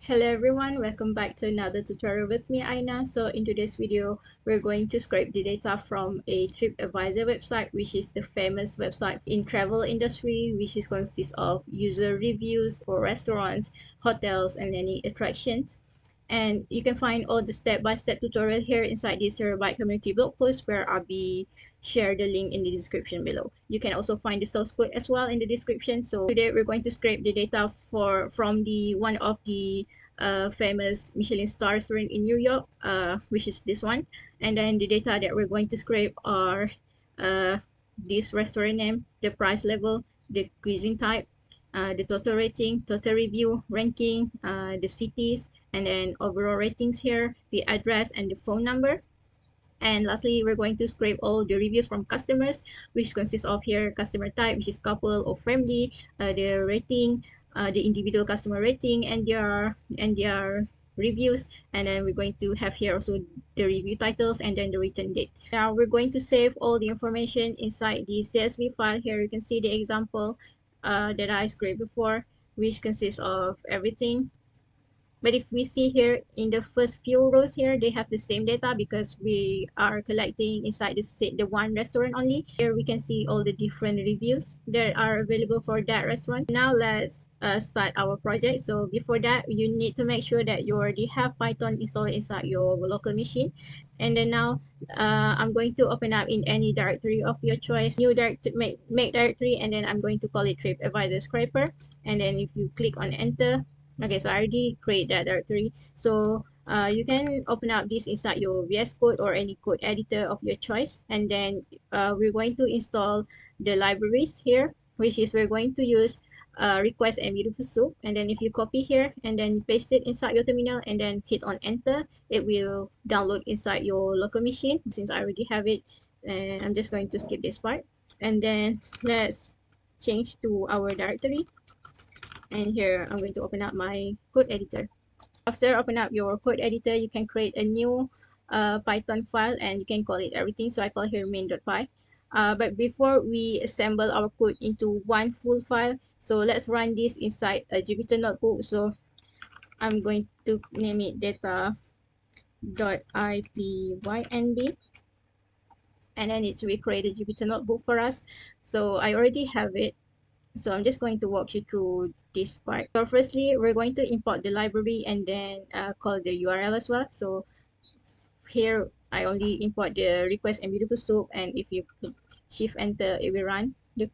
Hello everyone, welcome back to another tutorial with me, Aina. So in today's video, we're going to scrape the data from a TripAdvisor website, which is the famous website in travel industry, which is consists of user reviews for restaurants, hotels, and any attractions. And you can find all the step-by-step tutorial here inside this Terabyte community blog post, where I'll be share the link in the description below. You can also find the source code as well in the description. So today we're going to scrape the data from the one of the famous Michelin star restaurant in New York, which is this one. And then the data that we're going to scrape are this restaurant name, the price level, the cuisine type, the total rating, total review, ranking, the cities, and then overall ratings here, the address and the phone number. And lastly, we're going to scrape all the reviews from customers, which consists of here customer type, which is couple or family, their rating, the individual customer rating, and their reviews. And then we're going to have here also the review titles and then the return date. Now we're going to save all the information inside the CSV file. Here you can see the example that I scraped before, which consists of everything. But if we see here in the first few rows here, they have the same data because we are collecting inside the one restaurant only. Here we can see all the different reviews that are available for that restaurant. Now let's start our project. So before that, you need to make sure that you already have Python installed inside your local machine. And then now I'm going to open up in any directory of your choice, new make directory, and then I'm going to call it TripAdvisor Scraper. And then if you click on enter, okay, so I already create that directory. So you can open up this inside your VS Code or any code editor of your choice. And then we're going to install the libraries here, which is we're going to use request and beautiful soup. And then if you copy here and then paste it inside your terminal and then hit on enter, it will download inside your local machine. Since I already have it, and I'm just going to skip this part. And then let's change to our directory. And here I'm going to open up my code editor. After open up your code editor, you can create a new Python file and you can call it everything. So I call here main.py. But before we assemble our code into one full file, so let's run this inside a Jupyter notebook. So I'm going to name it data.ipynb, and then it's recreate a Jupyter notebook for us. So I already have it. So I'm just going to walk you through this part. So firstly, we're going to import the library and then call the URL as well. So here I only import the request and beautiful soup, and if you shift enter, it will run the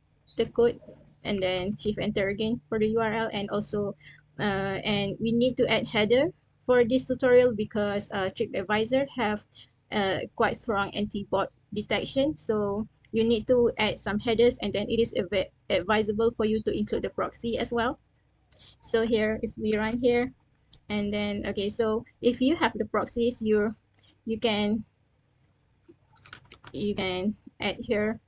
code, and then shift enter again for the URL. And also and we need to add header for this tutorial because TripAdvisor have quite strong anti-bot detection. So you need to add some headers, and then it is advisable for you to include the proxy as well. So here, if we run here, and then okay, so if you have the proxies, you can add here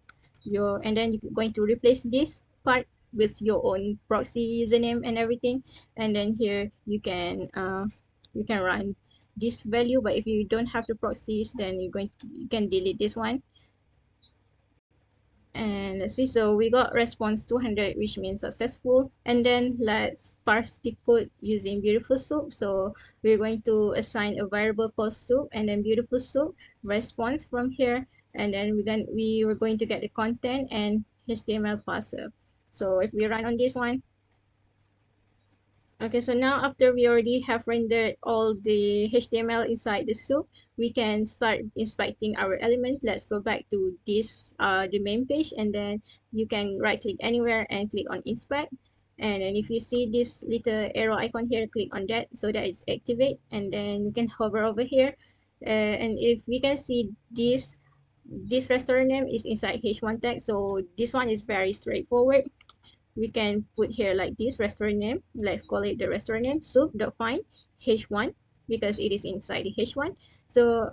your, and then you're going to replace this part with your own proxy username and everything. And then here you can run this value, but if you don't have the proxies, then you can delete this one. And let's see, so we got response 200, which means successful. And then let's parse the code using beautiful soup. So we're going to assign a variable called soup, and then beautiful soup response from here. And then we were going to get the content and HTML parser. So if we run on this one, okay, so now after we already have rendered all the HTML inside the soup, we can start inspecting our element. Let's go back to this, the main page, and then you can right click anywhere and click on inspect. And then if you see this little arrow icon here, click on that so that it's activate, and then you can hover over here. And if we can see this restaurant name is inside H1 tag, so this one is very straightforward. We can put here like this restaurant name. Let's call it the restaurant name soup.find H1 because it is inside the H1. So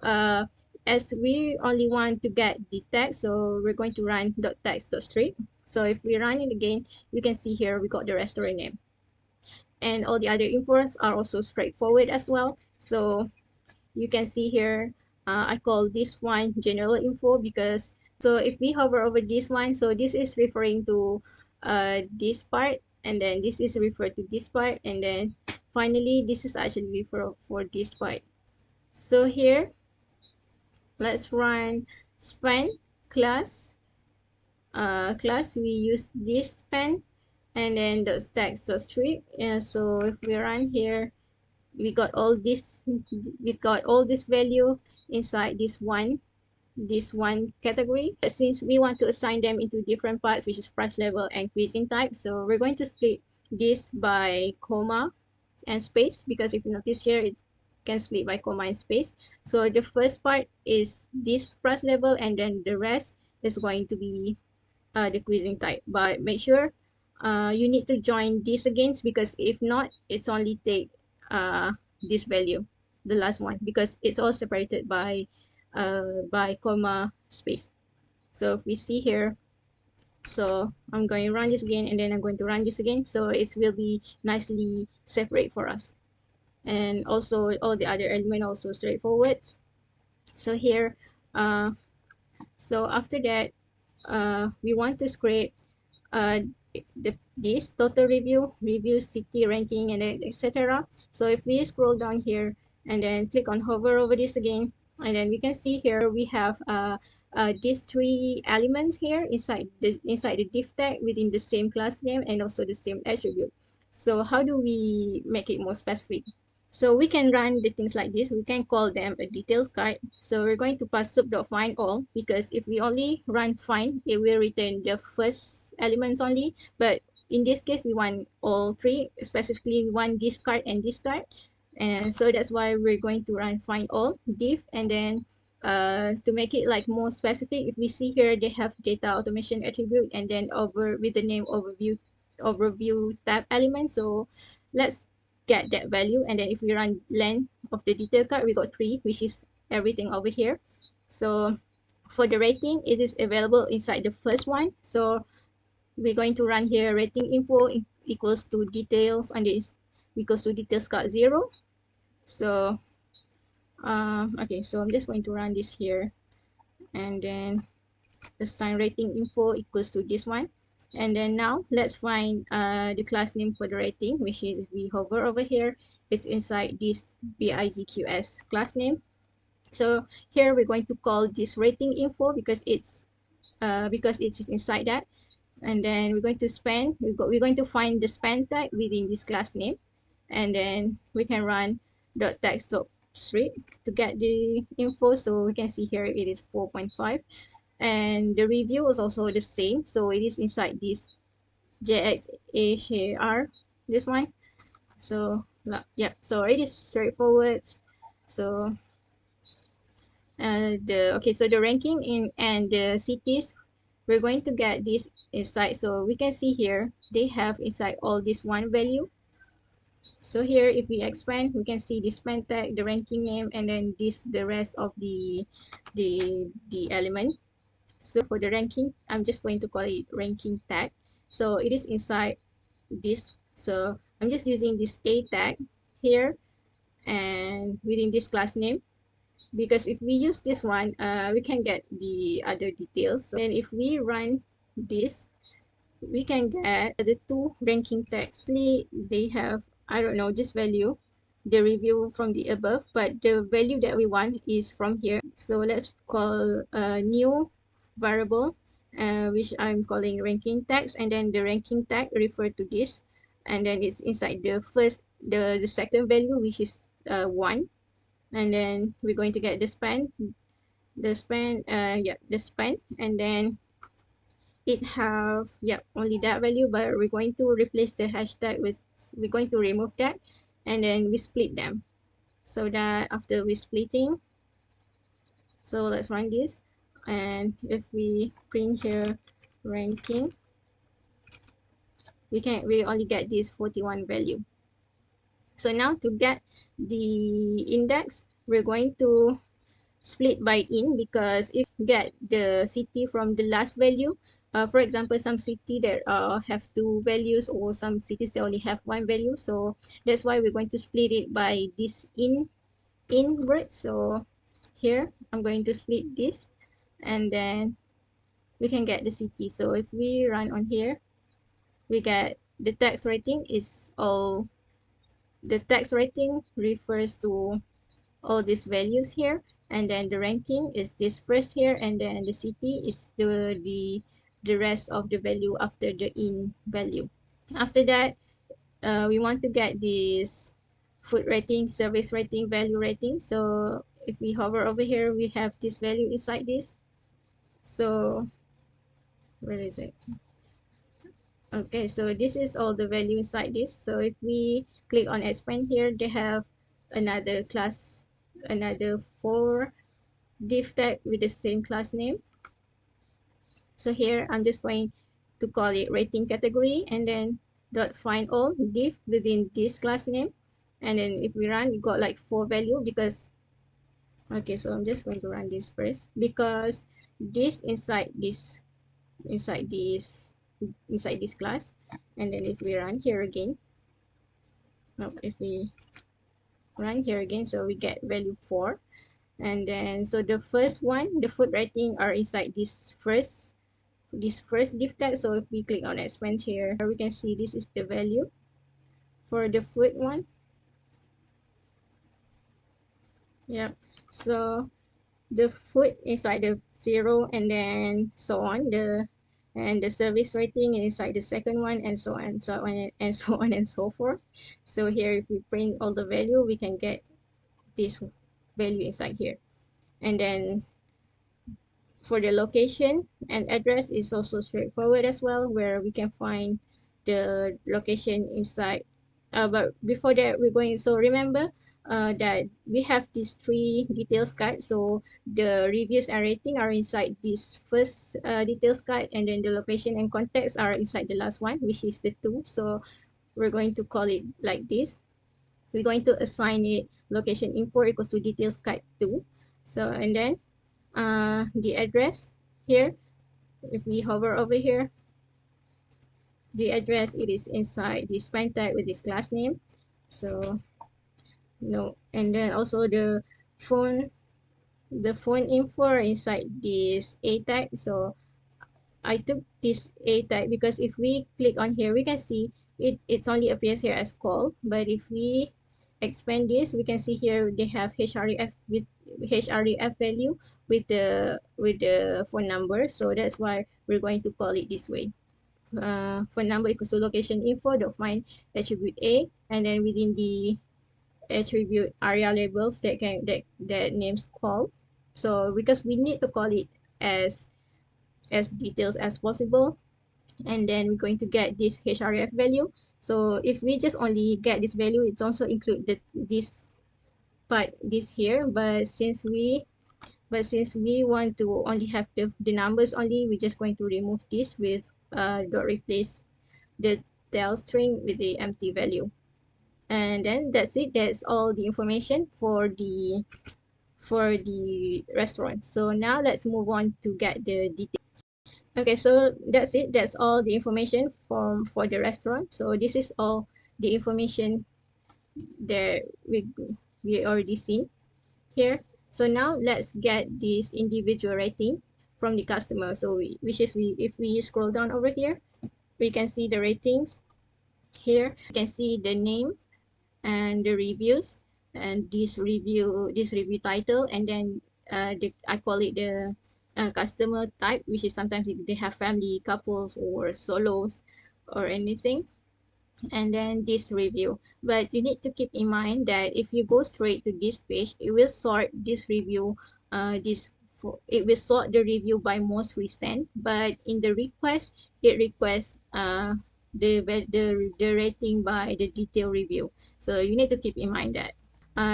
as we only want to get the text, so we're going to run .text.strip. So if we run it again, you can see here we got the restaurant name, and all the other infos are also straightforward as well. So you can see here I call this one general info because, so if we hover over this one, so this is referring to this part, and then this is referred to this part, and then finally, this is actually for this part. So here, let's run span class. Class, we use this span, and then the stack so strip. And so if we run here, we got all this value inside this one category. Since we want to assign them into different parts, which is price level and cuisine type, so we're going to split this by comma and space, because if you notice here, it can split by comma and space. So the first part is this price level, and then the rest is going to be the cuisine type. But make sure you need to join this again, because if not, it's only take this value, the last one, because it's all separated by comma space. So if we see here, so I'm going to run this again, and then I'm going to run this again, so it will be nicely separate for us. And also all the other element also straightforward. So here, so after that, we want to scrape uh, this total review, city ranking, and then etc. So if we scroll down here and then click on hover over this again, and then we can see here we have these three elements here inside the div tag within the same class name and also the same attribute. So how do we make it more specific? So we can run the things like this. We can call them a details card. So we're going to pass sub.find all, because if we only run find, it will return the first elements only. But in this case, we want all three. Specifically, we want this card and this card. And so that's why we're going to run find all div, and then to make it like more specific, if we see here, they have data automation attribute, and then over with the name overview tab element. So let's get that value, and then if we run len of the detail card, we got 3, which is everything over here. So for the rating, it is available inside the first one. So we're going to run here rating info equals to details, and this equals to details card 0. So okay, so I'm just going to run this here, and then assign rating info equals to this one. And then now let's find the class name for the rating, which is, we hover over here, it's inside this BIGQS class name. So here we're going to call this rating info because it's inside that. And then we're going to span, we're going to find the span tag within this class name, and then we can run dot text strip to get the info. So we can see here it is 4.5, and the review is also the same, so it is inside this JXAR, this one. So yeah, so it is straightforward. So so the ranking in and the cities, we're going to get this inside. So we can see here they have inside all this one value. So here, if we expand, we can see the span tag, the ranking name, and then the rest of the element. So for the ranking, I'm just going to call it ranking tag. So it is inside this. So I'm just using this A tag here and within this class name, because if we use this one, we can get the other details. So then if we run this, we can get the two ranking tags. They have, I don't know, this value, the review from the above, but the value that we want is from here. So let's call a new variable, which I'm calling ranking tags, and then the ranking tag refer to this, and then it's inside the second value, which is 1. And then we're going to get the span, and then it have only that value, but we're going to replace the hashtag with, we're going to remove that, and then we split them. So that after we splitting, so let's run this, and if we print here ranking, we only get this 41 value. So now to get the index, we're going to split by in, because if get the city from the last value, for example, some city that have 2 values, or some cities that only have 1 value, so that's why we're going to split it by this in word. So here I'm going to split this, and then we can get the city. So if we run on here, we get the text rating is all the text rating refers to all these values here, and then the ranking is this first here, and then the city is the rest of the value after the in value. After that, we want to get this food rating, service rating, value rating. So if we hover over here, we have this value inside this. So where is it? Okay, so this is all the value inside this. So if we click on expand here, they have another class, another 4 div tag with the same class name. So here I'm just going to call it rating category, and then dot find all div within this class name. And then if we run, we got like 4 value because, okay, so I'm just going to run this first because this inside this inside this class. And then if we run here again, if we run here again, so we get value 4. And then so the first one, the food rating, are inside this first div tag. So if we click on expand here, we can see this is the value for the food one. Yep. So the food inside the 0, and then so on, and the service rating inside the second one, and so on, so on, and so on and so forth. So here if we print all the value, we can get this value inside here. And then for the location and address is also straightforward as well, where we can find the location inside. But before that, we're going, so remember that we have these 3 details card. So the reviews and rating are inside this first details card, and then the location and context are inside the last one, which is the 2. So we're going to call it like this. We're going to assign it location info equals to details card 2. So, and then the address here, if we hover over here, the address, it is inside this span tag with this class name. So no, and then also the phone info inside this a tag. So I took this a tag because if we click on here, we can see it's only appears here as call. But if we expand this, we can see here they have href with href value with the phone number. So that's why we're going to call it this way. Phone number equals to location info dot find attribute a, and then within the attribute area labels that names call. So because we need to call it as details as possible, and then we're going to get this href value. So if we just only get this value, it's also include this part, this here. But since we want to only have the numbers only, we're just going to remove this with dot replace the del string with the empty value. And then that's it. That's all the information for the restaurant. So now let's move on to get the details. Okay, so that's it. That's all the information for the restaurant. So this is all the information that we already seen here. So now let's get this individual rating from the customer. So if we scroll down over here, we can see the ratings here. You can see the name and the reviews, and this review title, and then I call it the customer type, which is sometimes they have family, couples, or solos, or anything. And then this review. But you need to keep in mind that if you go straight to this page, it will sort this review it will sort the review by most recent. But in the request, it requests the rating by the detail review. So you need to keep in mind that.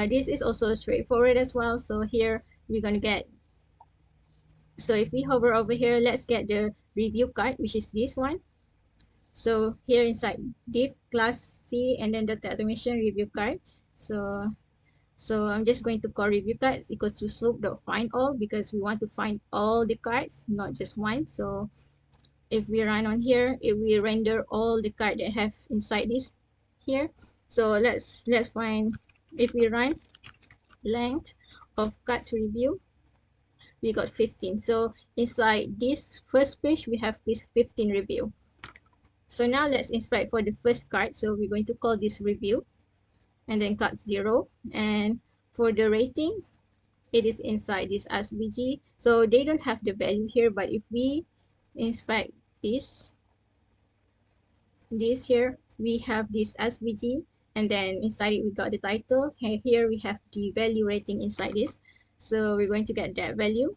This is also straightforward as well. So here we're going to get, so if we hover over here, let's get the review card, which is this one. So here inside div class C, and then the automation review card. So I'm just going to call review cards equals to soup.find all, because we want to find all the cards, not just one. So if we run on here, it will render all the cards that have inside this here. So let's find, if we run length of cards review, we got 15. So inside this first page, we have this 15 review. So now let's inspect for the first card. So we're going to call this review. and then cut 0. And for the rating, it is inside this SVG. So they don't have the value here, but if we inspect this here, we have this SVG, and then inside it we got the title. Here we have the value rating inside this. So we're going to get that value,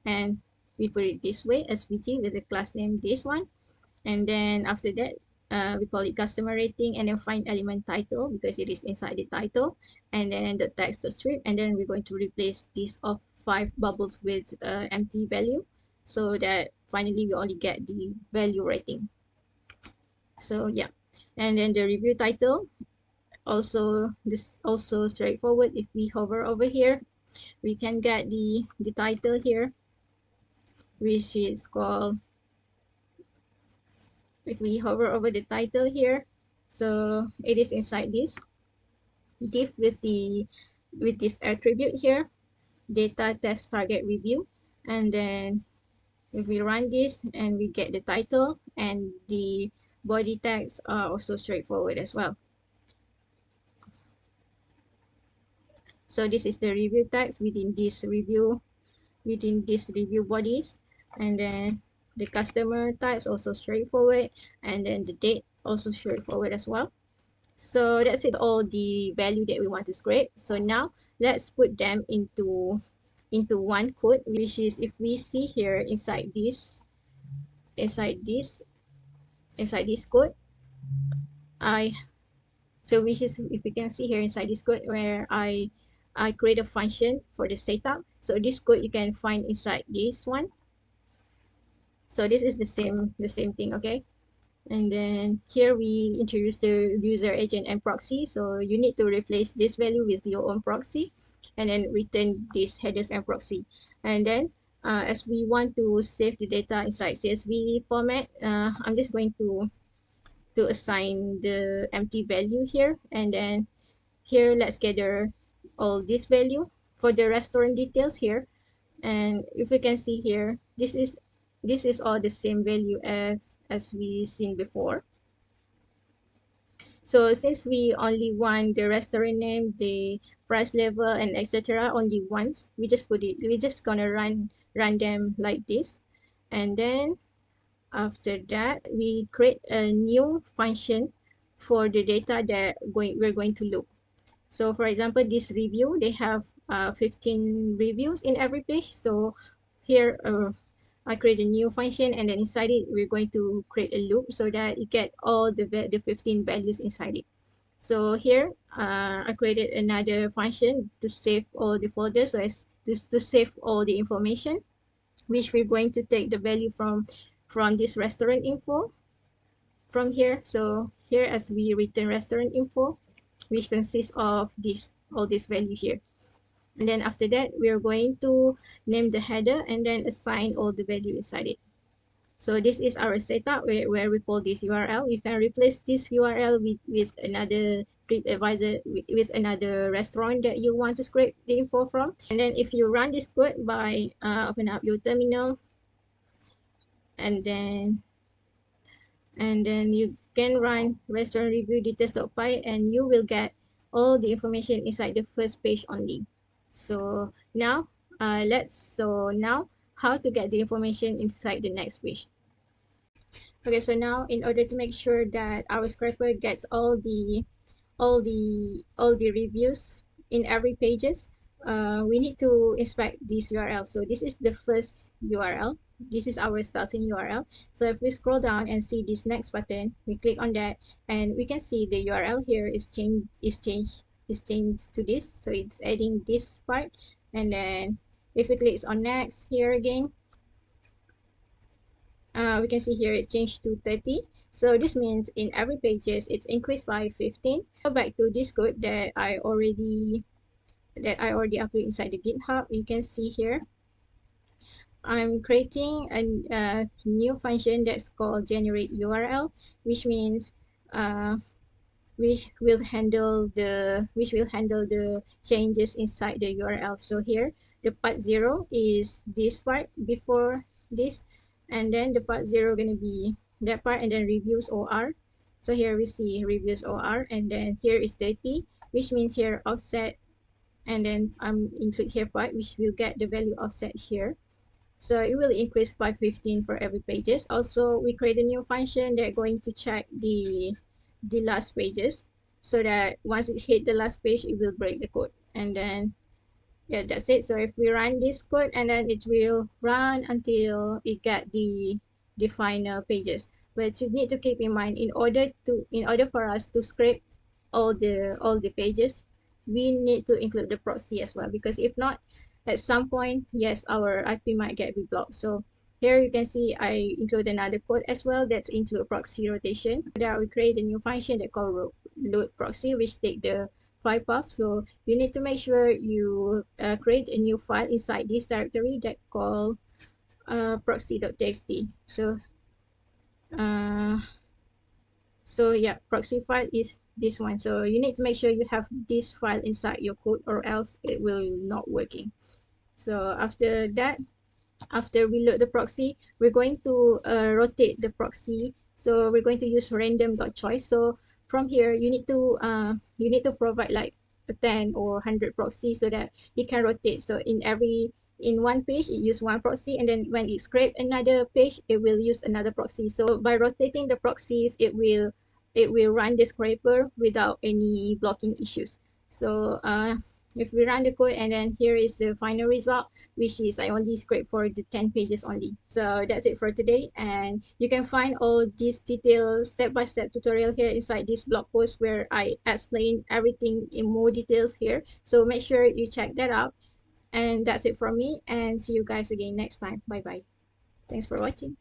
and we put it this way, SVG with the class name this one. And then after that, we call it customer rating, and then find element title because it is inside the title, and then the text strip, and then we're going to replace this of 5 bubbles with empty value, so that finally we only get the value rating. So yeah, and then the review title, also this also straightforward. If we hover over here, we can get the title here, which is called, if we hover over the title here, so it is inside this div with this attribute here, data test target review. And then if we run this, and we get the title, and the body tags are also straightforward as well. So this is the review tags within this review bodies. And then the customer types also straightforward, and then the date also straightforward as well. So that's it, all the value that we want to scrape. So now let's put them into one code, which is, if we see here inside this code, which is, if we can see here inside this code, where I create a function for the setup. So this code you can find inside this one. So this is the same thing, okay? And then here we introduce the user agent and proxy. So you need to replace this value with your own proxy, and then return this headers and proxy. And then as we want to save the data inside CSV format, I'm just going to assign the empty value here. And then here, let's gather all this value for the restaurant details here. And if we can see here, this is all the same value as we seen before. So since we only want the restaurant name, the price level, and etc. only once, we just gonna run them like this. And then after that, we create a new function for the data that we're going to look. So for example, this review, they have 15 reviews in every page. So here I create a new function, and then inside it we're going to create a loop so that you get all the 15 values inside it. So here I created another function to save all the folders, so as to save all the information, which we're going to take the value from this restaurant info from here. So here, as we return restaurant info, which consists of all this value here. And then after that, we are going to name the header and then assign all the value inside it. So this is our setup where we call this URL. You can replace this URL with another TripAdvisor, with another restaurant that you want to scrape the info from. And then if you run this code by open up your terminal, and then you can run restaurant review details.py, and you will get all the information inside the first page only. So now now how to get the information inside the next page. Okay, so now in order to make sure that our scraper gets all the reviews in every pages, we need to inspect this URL. So this is the first URL. This is our starting URL. So if we scroll down and see this next button, we click on that, and we can see the URL here is changed to this. So it's adding this part. And then if we click on next here again, we can see here it changed to 30. So this means in every pages it's increased by 15. Go back to this code that I already uploaded inside the GitHub. You can see here I'm creating a new function that's called generate URL, which means which will handle the changes inside the URL. So here the part 0 is this part before this, and then the part 0 gonna be that part, and then reviews OR. So here we see reviews OR, and then here is 30, which means here offset, and then include here part, which will get the value offset here. So it will increase by 15 for every pages. Also, we create a new function that going to check the last pages, so that once it hit the last page, it will break the code. And then yeah, that's it. So if we run this code, and then it will run until it get the final pages. But you need to keep in mind, in order for us to scrape all the pages, we need to include the proxy as well, because if not, at some point, yes, our IP might get blocked. So here you can see I include another code as well that's include proxy rotation. That we create a new function that called load proxy, which take the file path. So you need to make sure you create a new file inside this directory that called proxy.txt. Uh, so yeah, proxy file is this one. So you need to make sure you have this file inside your code, or else it will not working. So after that, after we load the proxy, we're going to rotate the proxy. So we're going to use random.choice. So from here, you need to provide like a 10 or 100 proxy, so that it can rotate. So in one page, it use one proxy, and then when it scrape another page, it will use another proxy. So by rotating the proxies, it will run the scraper without any blocking issues. So if we run the code, and then here is the final result, which is I only scrape for the 10 pages only. So that's it for today, and you can find all these detailed step-by-step tutorial here inside this blog post, where I explain everything in more details here. So make sure you check that out. And that's it from me, and see you guys again next time. Bye bye. Thanks for watching.